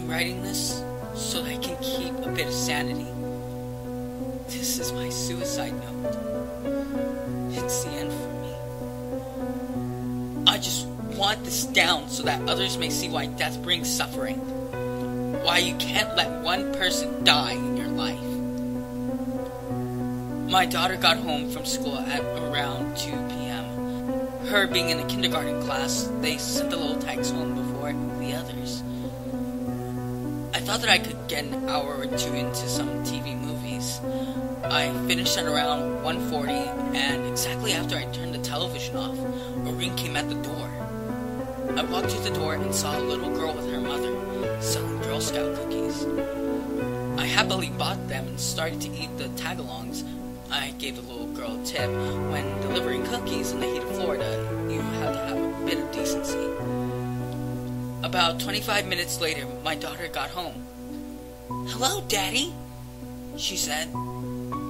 I'm writing this so that I can keep a bit of sanity. This is my suicide note. It's the end for me. I just want this down so that others may see why death brings suffering. Why you can't let one person die in your life. My daughter got home from school at around 2 p.m. Her being in a kindergarten class, they sent the little tags home before the others. I thought that I could get an hour or two into some TV movies. I finished at around 1:40, and exactly after I turned the television off, a ring came at the door. I walked through the door and saw a little girl with her mother selling Girl Scout cookies. I happily bought them and started to eat the tagalongs. I gave the little girl a tip. When delivering cookies in the heat of Florida, you have to have a bit of decency. About 25 minutes later, my daughter got home. "Hello, Daddy," she said,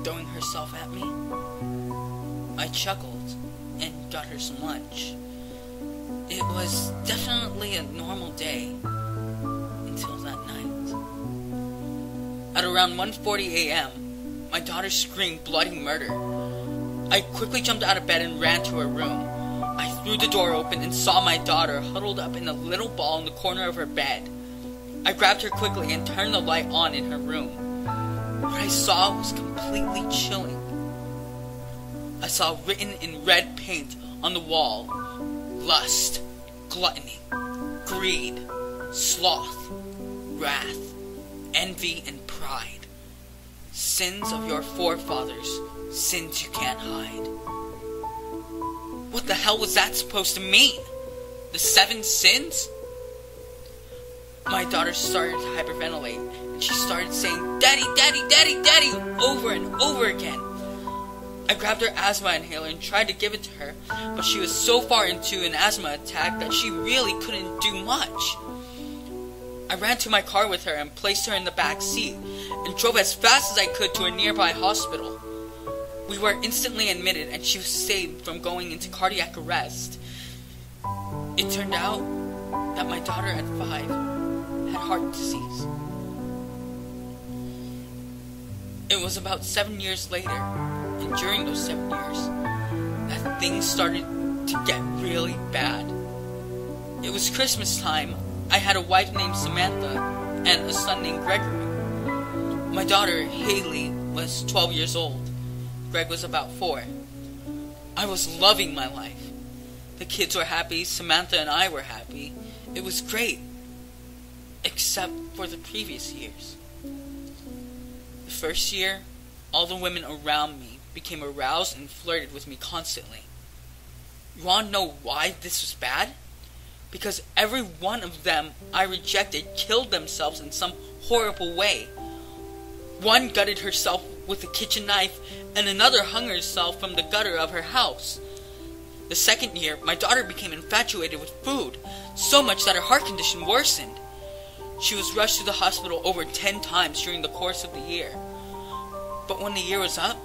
throwing herself at me. I chuckled and got her some lunch. It was definitely a normal day until that night. At around 1:40 a.m., my daughter screamed bloody murder. I quickly jumped out of bed and ran to her room. I threw the door open and saw my daughter huddled up in a little ball in the corner of her bed. I grabbed her quickly and turned the light on in her room. What I saw was completely chilling. I saw written in red paint on the wall: lust, gluttony, greed, sloth, wrath, envy, and pride. Sins of your forefathers, sins you can't hide. What the hell was that supposed to mean? The 7 sins? My daughter started to hyperventilate, and she started saying, "Daddy, Daddy, Daddy, Daddy," over and over again. I grabbed her asthma inhaler and tried to give it to her, but she was so far into an asthma attack that she really couldn't do much. I ran to my car with her and placed her in the back seat, and drove as fast as I could to a nearby hospital. We were instantly admitted, and she was saved from going into cardiac arrest. It turned out that my daughter at 5 had heart disease. It was about 7 years later, and during those 7 years, that things started to get really bad. It was Christmas time. I had a wife named Samantha and a son named Gregory. My daughter, Haley, was 12 years old. Greg was about 4. I was loving my life. The kids were happy, Samantha and I were happy. It was great, except for the previous years. The first year, all the women around me became aroused and flirted with me constantly. You want to know why this was bad? Because every one of them I rejected killed themselves in some horrible way. One gutted herself with a kitchen knife, and another hung herself from the gutter of her house. The second year, my daughter became infatuated with food, so much that her heart condition worsened. She was rushed to the hospital over 10 times during the course of the year. But when the year was up,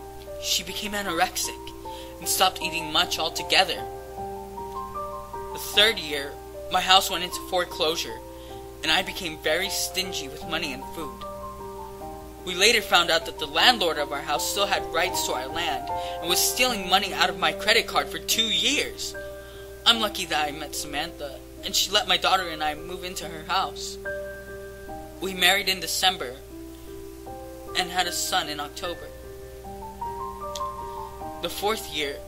she became anorexic and stopped eating much altogether. The third year, my house went into foreclosure, and I became very stingy with money and food. We later found out that the landlord of our house still had rights to our land and was stealing money out of my credit card for 2 years. I'm lucky that I met Samantha, and she let my daughter and I move into her house. We married in December and had a son in October. The fourth year,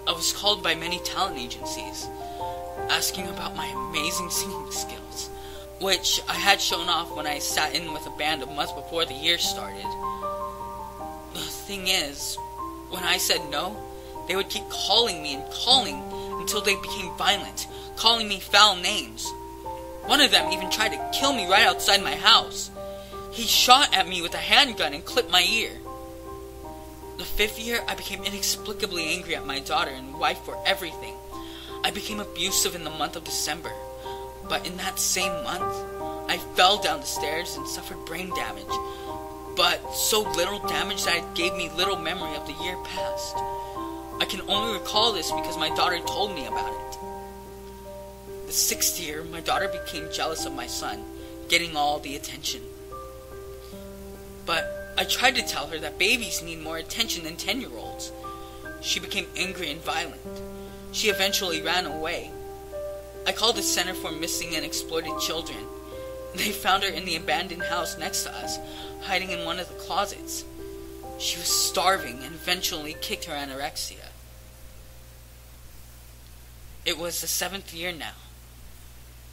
I was called by many talent agencies asking about my amazing singing skills, which I had shown off when I sat in with a band a month before the year started. The thing is, when I said no, they would keep calling me and calling until they became violent, calling me foul names. One of them even tried to kill me right outside my house. He shot at me with a handgun and clipped my ear. The fifth year, I became inexplicably angry at my daughter and wife for everything. I became abusive in the month of December, but in that same month, I fell down the stairs and suffered brain damage, but so little damage that it gave me little memory of the year past. I can only recall this because my daughter told me about it. The sixth year, my daughter became jealous of my son, getting all the attention. But I tried to tell her that babies need more attention than 10-year-olds. She became angry and violent. She eventually ran away. I called the Center for Missing and Exploited Children. They found her in the abandoned house next to us, hiding in one of the closets. She was starving and eventually kicked her anorexia. It was the 7th year now,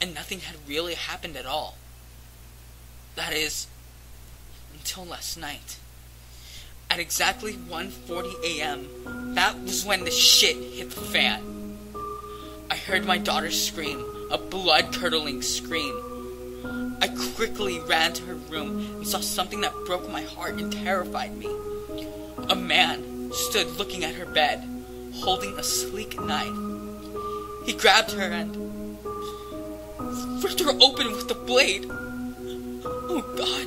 and nothing had really happened at all. That is, until last night. At exactly 1:40 a.m., that was when the shit hit the fan. I heard my daughter scream, a blood-curdling scream. I quickly ran to her room and saw something that broke my heart and terrified me. A man stood looking at her bed, holding a sleek knife. He grabbed her and ripped her open with the blade. Oh God,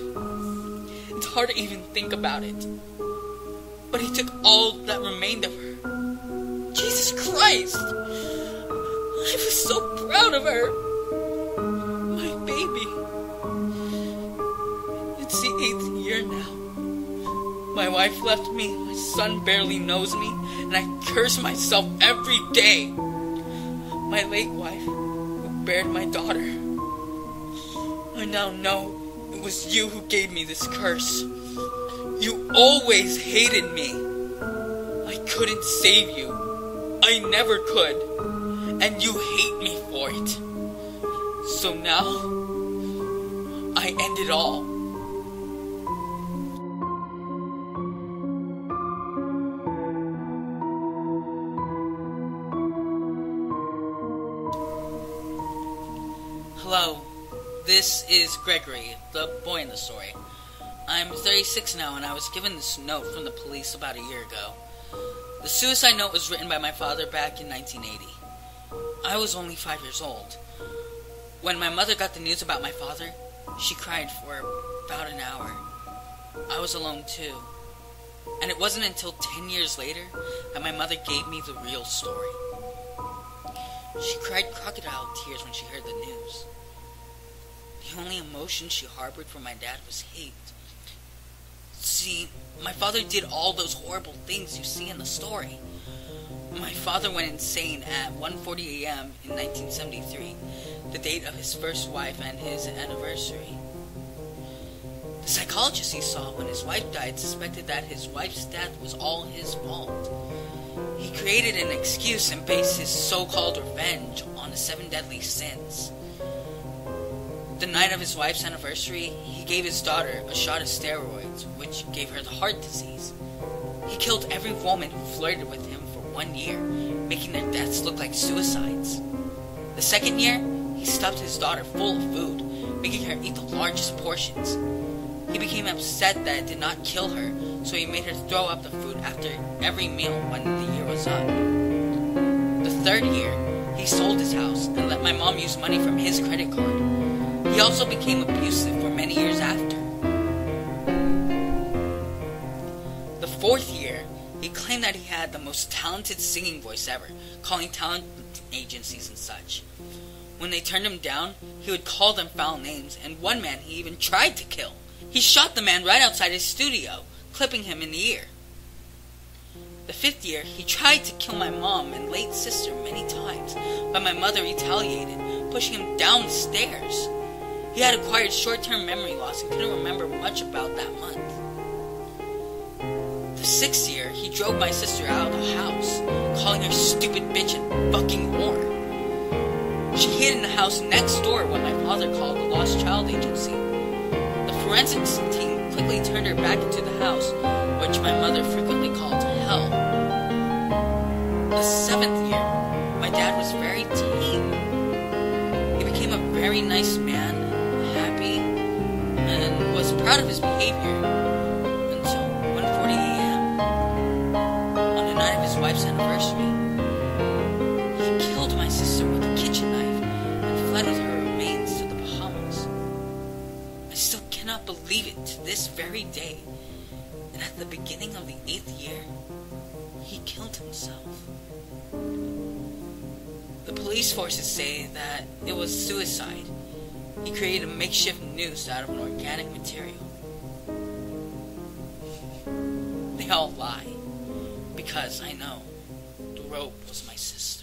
it's hard to even think about it. But he took all that remained of her. Jesus Christ! I was so proud of her. My baby. It's the 8th year now. My wife left me, my son barely knows me, and I curse myself every day. My late wife, who buried my daughter. I now know it was you who gave me this curse. You always hated me. I couldn't save you. I never could. And you hate me for it. So now, I end it all. Hello, this is Gregory, the boy in the story. I'm 36 now, and I was given this note from the police about a year ago. The suicide note was written by my father back in 1980. I was only 5 years old. When my mother got the news about my father, she cried for about an hour. I was alone too. And it wasn't until 10 years later that my mother gave me the real story. She cried crocodile tears when she heard the news. The only emotion she harbored for my dad was hate. See, my father did all those horrible things you see in the story. My father went insane at 1:40 a.m. in 1973, the date of his first wife and his anniversary. The psychologist he saw when his wife died suspected that his wife's death was all his fault. He created an excuse and based his so-called revenge on the 7 deadly sins. The night of his wife's anniversary, he gave his daughter a shot of steroids, which gave her the heart disease. He killed every woman who flirted with him for 1 year, making their deaths look like suicides. The second year, he stuffed his daughter full of food, making her eat the largest portions. He became upset that it did not kill her, so he made her throw up the food after every meal when the year was up. The third year, he sold his house and let my mom use money from his credit card. He also became abusive for many years after. The fourth year, he claimed that he had the most talented singing voice ever, calling talent agencies and such. When they turned him down, he would call them foul names, and one man he even tried to kill. He shot the man right outside his studio, clipping him in the ear. The fifth year, he tried to kill my mom and late sister many times, but my mother retaliated, pushing him down the stairs. He had acquired short-term memory loss and couldn't remember much about that month. The sixth year, he drove my sister out of the house, calling her stupid bitch and fucking whore. She hid in the house next door when my father called the Lost Child Agency. The forensics team quickly turned her back into the house, which my mother frequently called hell. The seventh year, my dad was very tame. He became a very nice man, happy, and was proud of his behavior until 1:40 a.m. on the night of his wife's anniversary. He killed my sister with a kitchen knife and fled with her remains to the Bahamas. I still cannot believe it to this very day. And at the beginning of the 8th year, he killed himself. The police forces say that it was suicide, He created a makeshift noose out of an organic material. They all lie, because I know the rope was my sister.